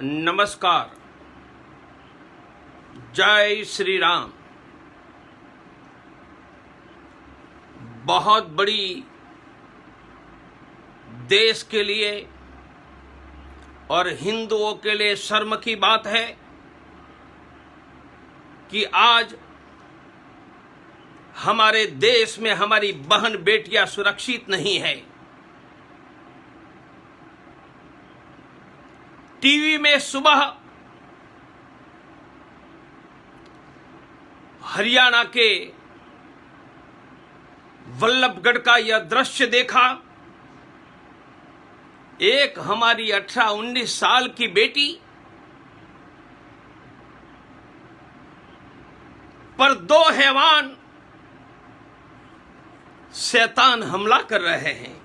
नमस्कार। जय श्री राम। बहुत बड़ी देश के लिए और हिंदुओं के लिए शर्म की बात है कि आज हमारे देश में हमारी बहन बेटियां सुरक्षित नहीं है। टीवी में सुबह हरियाणा के वल्लभगढ़ का यह दृश्य देखा। एक हमारी 18-19 साल की बेटी पर दो हैवान शैतान हमला कर रहे हैं।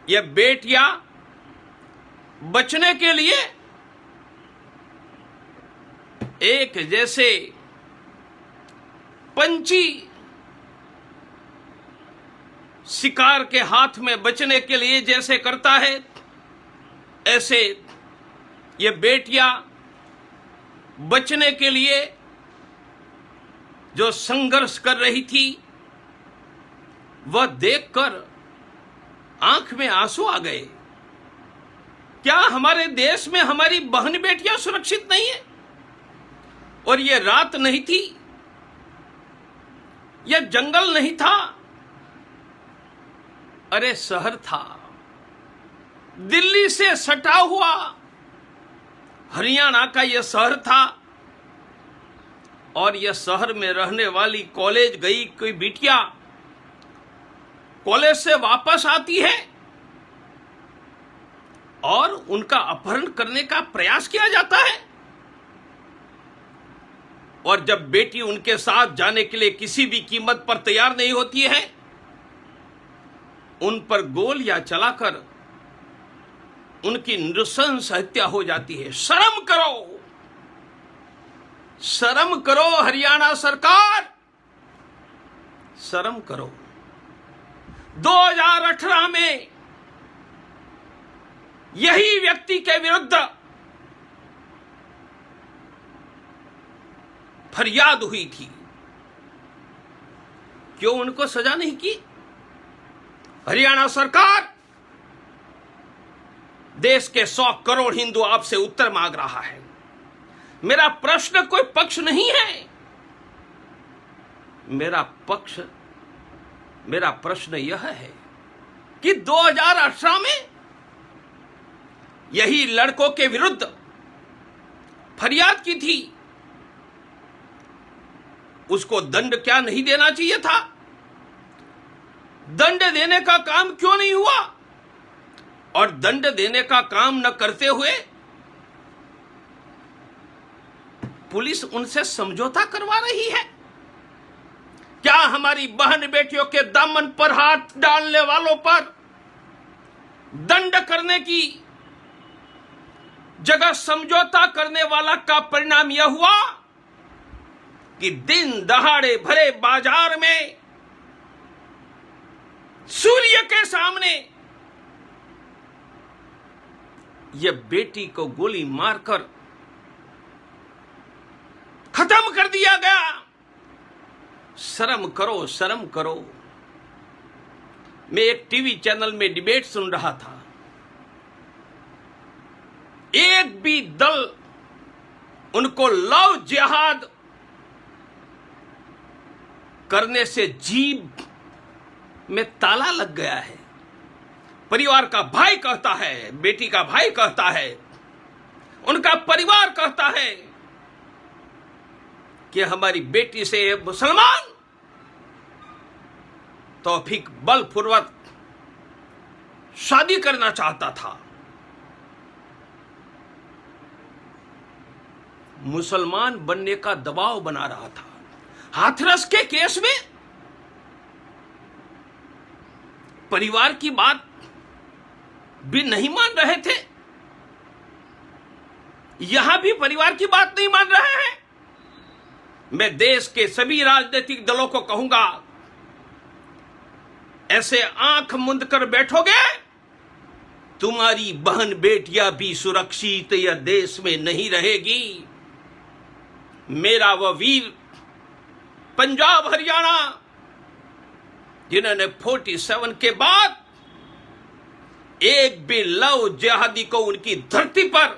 यह बेटियां बचने के लिए एक जैसे पंछी शिकार के हाथ में बचने के लिए जैसे करता है, ऐसे ये बेटियां बचने के लिए जो संघर्ष कर रही थी, वह देखकर आंख में आंसू आ गए। क्या हमारे देश में हमारी बहन बेटियां सुरक्षित नहीं है? और यह रात नहीं थी, यह जंगल नहीं था, अरे शहर था। दिल्ली से सटा हुआ हरियाणा का यह शहर था। और यह शहर में रहने वाली कॉलेज गई कोई बिटिया कॉलेज से वापस आती है और उनका अपहरण करने का प्रयास किया जाता है। और जब बेटी उनके साथ जाने के लिए किसी भी कीमत पर तैयार नहीं होती है, उन पर गोलियां चलाकर उनकी नृशंस हत्या हो जाती है। शर्म करो, शर्म करो हरियाणा सरकार, शर्म करो। 2018 में यही व्यक्ति के विरुद्ध फरियाद हुई थी। क्यों उनको सजा नहीं की? हरियाणा सरकार, देश के 100 करोड़ हिंदू आपसे उत्तर मांग रहा है। मेरा प्रश्न कोई पक्ष नहीं है, मेरा प्रश्न यह है कि 2018 में यही लड़कों के विरुद्ध फरियाद की थी, उसको दंड क्या नहीं देना चाहिए था? दंड देने का काम क्यों नहीं हुआ? और दंड देने का काम न करते हुए पुलिस उनसे समझौता करवा रही है। क्या हमारी बहन बेटियों के दामन पर हाथ डालने वालों पर दंड करने की जगह समझौता करने वाला का परिणाम यह हुआ कि दिन दहाड़े भरे बाजार में सूर्य के सामने यह बेटी को गोली मारकर खत्म कर दिया गया। शर्म करो, शर्म करो। मैं एक टीवी चैनल में डिबेट सुन रहा था। एक भी दल उनको लव जिहाद करने से जीभ में ताला लग गया है। परिवार का भाई कहता है, बेटी का भाई कहता है, उनका परिवार कहता है कि हमारी बेटी से मुसलमान तौफीक बलपूर्वक शादी करना चाहता था। मुसलमान बनने का दबाव बना रहा था। हाथरस के केस में परिवार की बात भी नहीं मान रहे थे, यहां भी परिवार की बात नहीं मान रहे हैं। मैं देश के सभी राजनीतिक दलों को कहूंगा, ऐसे आंख मूंद कर बैठोगे तुम्हारी बहन बेटियां भी सुरक्षित यह देश में नहीं रहेगी। मेरा वह वीर पंजाब हरियाणा जिन्होंने 47 के बाद एक भी लव जिहादी को उनकी धरती पर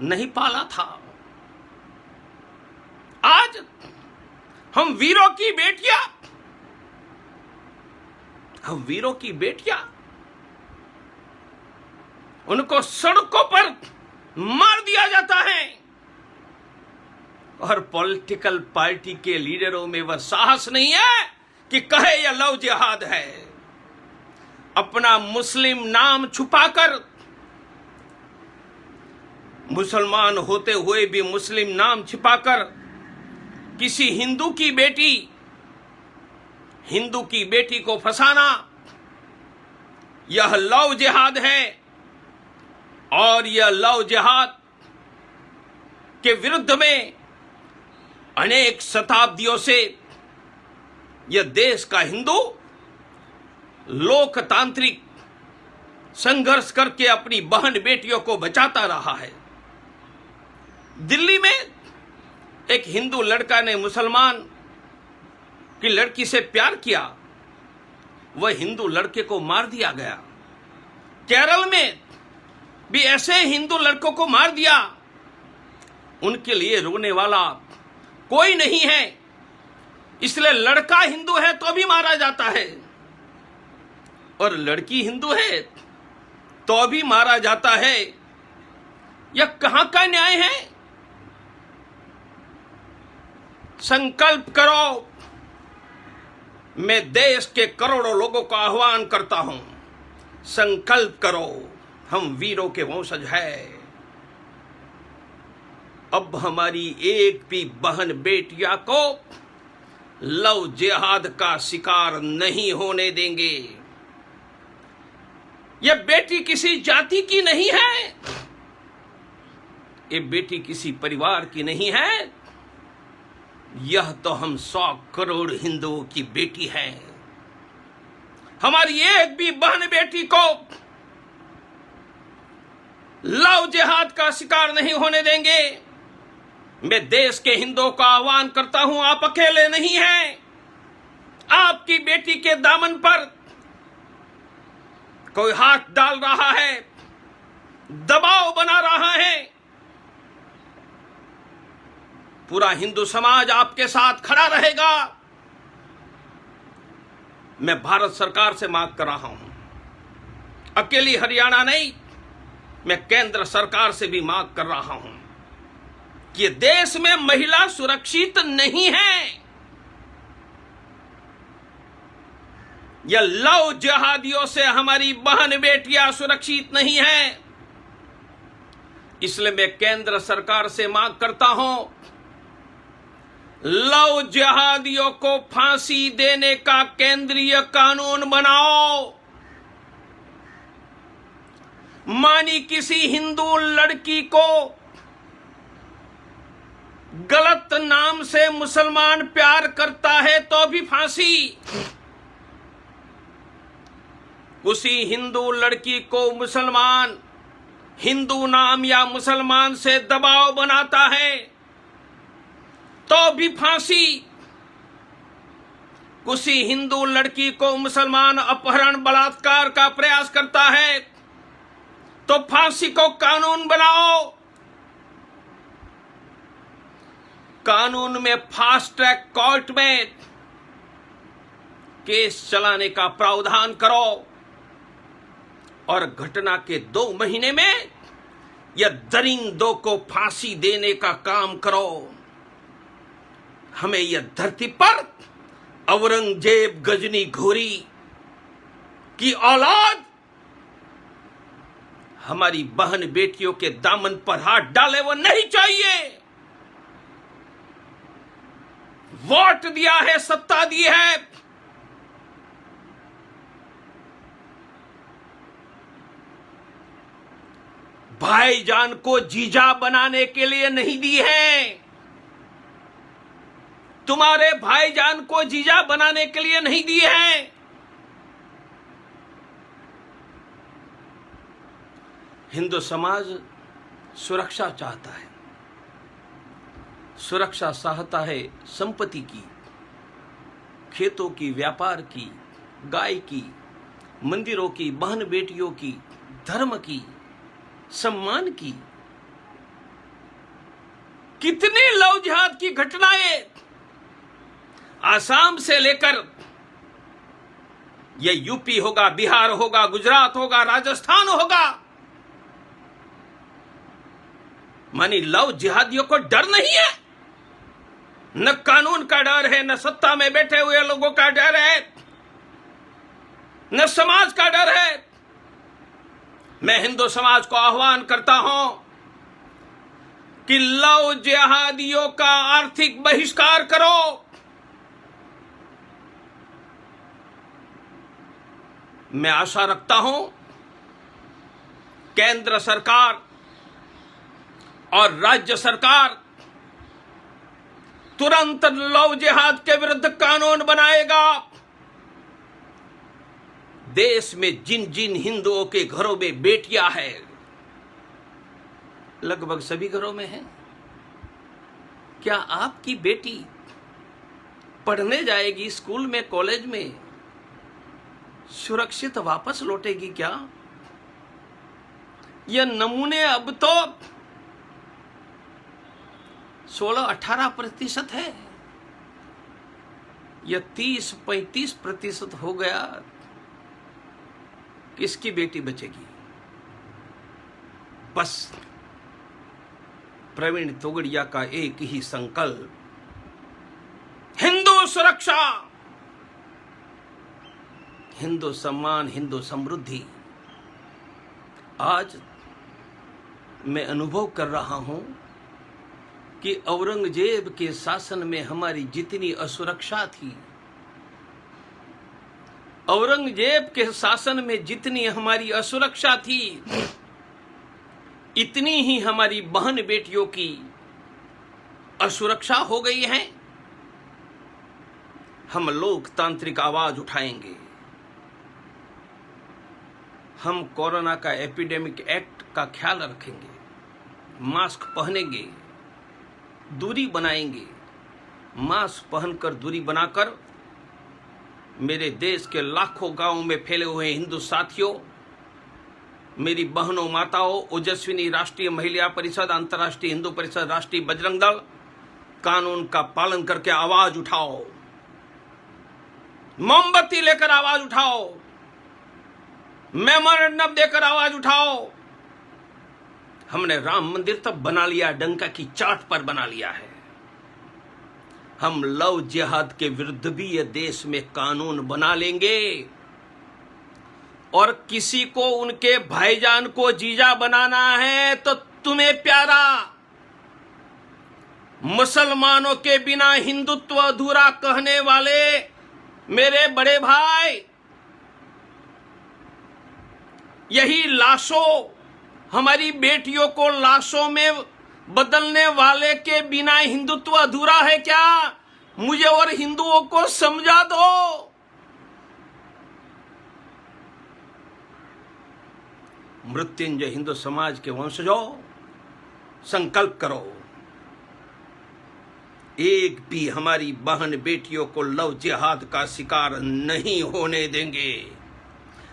नहीं पाला था, आज हम वीरों की बेटियां उनको सड़कों पर मार दिया जाता है और पॉलिटिकल पार्टी के लीडरों में वह साहस नहीं है कि कहे यह लव जिहाद है। अपना मुस्लिम नाम छुपाकर, मुसलमान होते हुए भी मुस्लिम नाम छिपाकर किसी हिंदू की बेटी को फंसाना, यह लव जिहाद है। और यह लव जिहाद के विरुद्ध में अनेक शताब्दियों से यह देश का हिंदू लोकतांत्रिक संघर्ष करके अपनी बहन बेटियों को बचाता रहा है। दिल्ली में एक हिंदू लड़का ने मुसलमान की लड़की से प्यार किया, वह हिंदू लड़के को मार दिया गया। केरल में भी ऐसे हिंदू लड़कों को मार दिया। उनके लिए रोने वाला कोई नहीं है, इसलिए लड़का हिंदू है तो भी मारा जाता है और लड़की हिंदू है तो भी मारा जाता है। यह कहां का न्याय है? संकल्प करो। मैं देश के करोड़ों लोगों का आह्वान करता हूं, संकल्प करो, हम वीरों के वंशज हैं। अब हमारी एक भी बहन बेटियां को लव जिहाद का शिकार नहीं होने देंगे। यह बेटी किसी जाति की नहीं है, ये बेटी किसी परिवार की नहीं है, यह तो हम 100 करोड़ हिंदुओं की बेटी है। हमारी एक भी बहन बेटी को लव जिहाद का शिकार नहीं होने देंगे। मैं देश के हिंदुओं का आह्वान करता हूं, आप अकेले नहीं हैं। आपकी बेटी के दामन पर कोई हाथ डाल रहा है, दबाव बना रहा है। पूरा हिंदू समाज आपके साथ खड़ा रहेगा। मैं भारत सरकार से मांग कर रहा हूं, अकेली हरियाणा नहीं, मैं केंद्र सरकार से भी मांग कर रहा हूं कि देश में महिला सुरक्षित नहीं है। यह लव जिहादियों से हमारी बहन बेटियां सुरक्षित नहीं है। इसलिए मैं केंद्र सरकार से मांग करता हूं, लव जिहादियों को फांसी देने का केंद्रीय कानून बनाओ। मानी किसी हिंदू लड़की को गलत नाम से मुसलमान प्यार करता है तो भी फांसी। उसी हिंदू लड़की को मुसलमान हिंदू नाम या मुसलमान से दबाव बनाता है तो भी फांसी। उसी हिंदू लड़की को मुसलमान अपहरण बलात्कार का प्रयास करता है तो फांसी को कानून बनाओ। कानून में फास्ट ट्रैक कोर्ट में केस चलाने का प्रावधान करो और घटना के 2 महीने में या दरिंदों को फांसी देने का काम करो। हमें यह धरती पर औरंगजेब गजनी घोरी की औलाद हमारी बहन बेटियों के दामन पर हाथ डाले वो नहीं चाहिए। वोट दिया है, सत्ता दी है, भाईजान को जीजा बनाने के लिए नहीं दी है। तुम्हारे भाईजान को जीजा बनाने के लिए नहीं दी है। हिंदू समाज सुरक्षा चाहता है, सुरक्षा चाहता है संपत्ति की, खेतों की, व्यापार की, गाय की, मंदिरों की, बहन बेटियों की, धर्म की, सम्मान की। कितने लव जिहाद की घटनाएं आसाम से लेकर ये यूपी होगा, बिहार होगा, गुजरात होगा, राजस्थान होगा, मानी लव जिहादियों को डर नहीं है, न कानून का डर है, न सत्ता में बैठे हुए लोगों का डर है, न समाज का डर है। मैं हिंदू समाज को आह्वान करता हूं कि लव जिहादियों का आर्थिक बहिष्कार करो। मैं आशा रखता हूं केंद्र सरकार और राज्य सरकार तुरंत लव जिहाद के विरुद्ध कानून बनाएगा। देश में जिन जिन हिंदुओं के घरों में बेटियां हैं, लगभग सभी घरों में है, क्या आपकी बेटी पढ़ने जाएगी स्कूल में, कॉलेज में, सुरक्षित वापस लौटेगी क्या? यह नमूने अब तो 16-18% है, यह 30-35% हो गया। किसकी बेटी बचेगी? बस प्रवीण तोगड़िया का एक ही संकल्प, हिंदू सुरक्षा, हिंदू सम्मान, हिंदू समृद्धि। आज मैं अनुभव कर रहा हूं कि औरंगजेब के शासन में हमारी जितनी असुरक्षा थी, औरंगजेब के शासन में जितनी हमारी असुरक्षा थी, इतनी ही हमारी बहन बेटियों की असुरक्षा हो गई है। हम लोकतांत्रिक आवाज उठाएंगे, हम कोरोना का एपिडेमिक एक्ट का ख्याल रखेंगे, मास्क पहनेंगे, दूरी बनाएंगे। मास्क पहनकर, दूरी बनाकर मेरे देश के लाखों गांवों में फैले हुए हिंदू साथियों, मेरी बहनों, माताओं, ओजस्विनी राष्ट्रीय महिला परिषद, अंतर्राष्ट्रीय हिंदू परिषद, राष्ट्रीय बजरंग दल, कानून का पालन करके आवाज उठाओ, मोमबत्ती लेकर आवाज उठाओ, मेमोरेंडम देकर आवाज उठाओ। हमने राम मंदिर तब बना लिया, डंका की चाट पर बना लिया है। हम लव जिहाद के विरुद्ध भी ये देश में कानून बना लेंगे, और किसी को उनके भाईजान को जीजा बनाना है तो तुम्हें प्यारा, मुसलमानों के बिना हिंदुत्व अधूरा कहने वाले मेरे बड़े भाई, यही लाशों, हमारी बेटियों को लाशों में बदलने वाले के बिना हिंदुत्व अधूरा है क्या? मुझे और हिंदुओं को समझा दो। मृत्युंजय हिंदू समाज के वंशजों, संकल्प करो, एक भी हमारी बहन बेटियों को लव जिहाद का शिकार नहीं होने देंगे।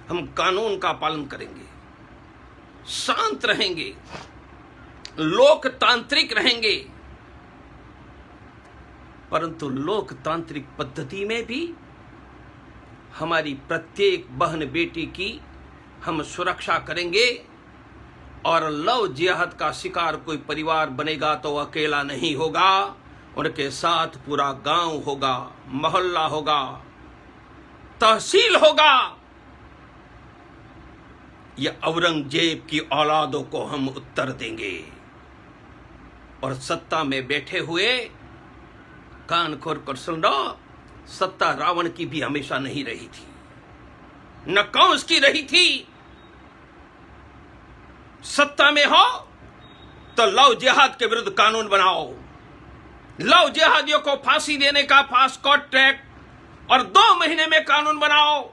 हम कानून का पालन करेंगे, शांत रहेंगे, लोकतांत्रिक रहेंगे, परंतु लोकतांत्रिक पद्धति में भी हमारी प्रत्येक बहन बेटी की हम सुरक्षा करेंगे। और लव जिहाद का शिकार कोई परिवार बनेगा तो अकेला नहीं होगा, उनके साथ पूरा गांव होगा, मोहल्ला होगा, तहसील होगा। यह औरंगजेब की औलादों को हम उत्तर देंगे। और सत्ता में बैठे हुए कान खोल कर सुन लो, सत्ता रावण की भी हमेशा नहीं रही थी, न कंस की रही थी। सत्ता में हो तो लव जिहाद के विरुद्ध कानून बनाओ, लव जिहादियों को फांसी देने का फास्ट ट्रैक और 2 महीने में कानून बनाओ।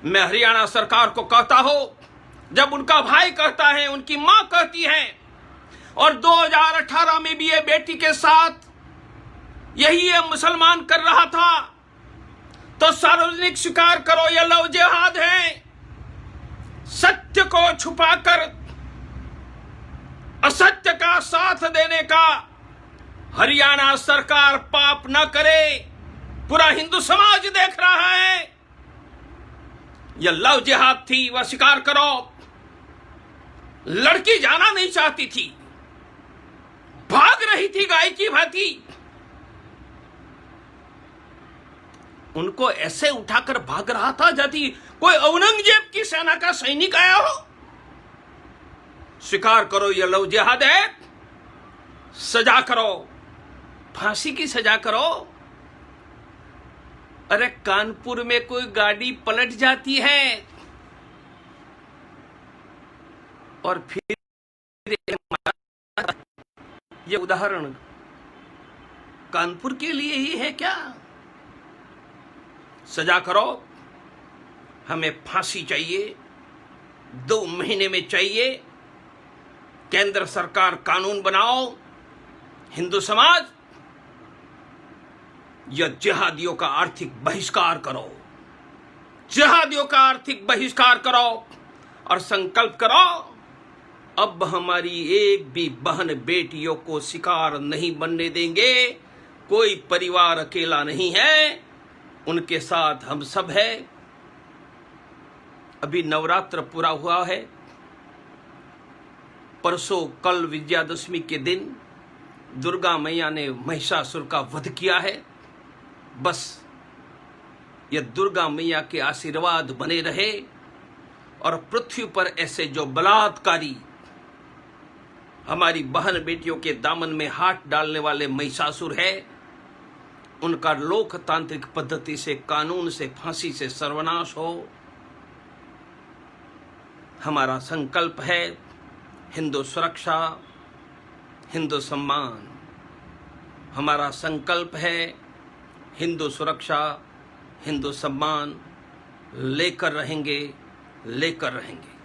मैं हरियाणा सरकार को कहता हूं, जब उनका भाई कहता है, उनकी मां कहती है, और 2018 में भी ये बेटी के साथ यही ये मुसलमान कर रहा था, तो सार्वजनिक स्वीकार करो यह लव जिहाद है। सत्य को छुपाकर असत्य का साथ देने का हरियाणा सरकार पाप न करे, पूरा हिंदू समाज देख रहा है। यह लव जिहाद थी, वह स्वीकार करो। लड़की जाना नहीं चाहती थी, भाग रही थी गाय की भांति। उनको ऐसे उठाकर भाग रहा था जाती कोई औरंगजेब की सेना का सैनिक आया हो। स्वीकार करो यह लव जिहाद है, सजा करो, फांसी की सजा करो। अरे कानपुर में कोई गाड़ी पलट जाती है और फिर ये उदाहरण कानपुर के लिए ही है क्या? सजा करो, हमें फांसी चाहिए, 2 महीने में चाहिए। केंद्र सरकार कानून बनाओ। हिंदू समाज, यह जिहादियों का आर्थिक बहिष्कार करो, जिहादियों का आर्थिक बहिष्कार करो और संकल्प करो, अब हमारी एक भी बहन बेटियों को शिकार नहीं बनने देंगे। कोई परिवार अकेला नहीं है, उनके साथ हम सब है। अभी नवरात्र पूरा हुआ है, परसों कल विजयादशमी के दिन दुर्गा मैया ने महिषासुर का वध किया है। बस यह दुर्गा मैया के आशीर्वाद बने रहे और पृथ्वी पर ऐसे जो बलात्कारी हमारी बहन बेटियों के दामन में हाथ डालने वाले महिषासुर है, उनका लोकतांत्रिक पद्धति से, कानून से, फांसी से सर्वनाश हो। हमारा संकल्प है हिंदू सुरक्षा, हिंदू सम्मान। हमारा संकल्प है हिंदू सुरक्षा, हिंदू सम्मान। लेकर रहेंगे, लेकर रहेंगे।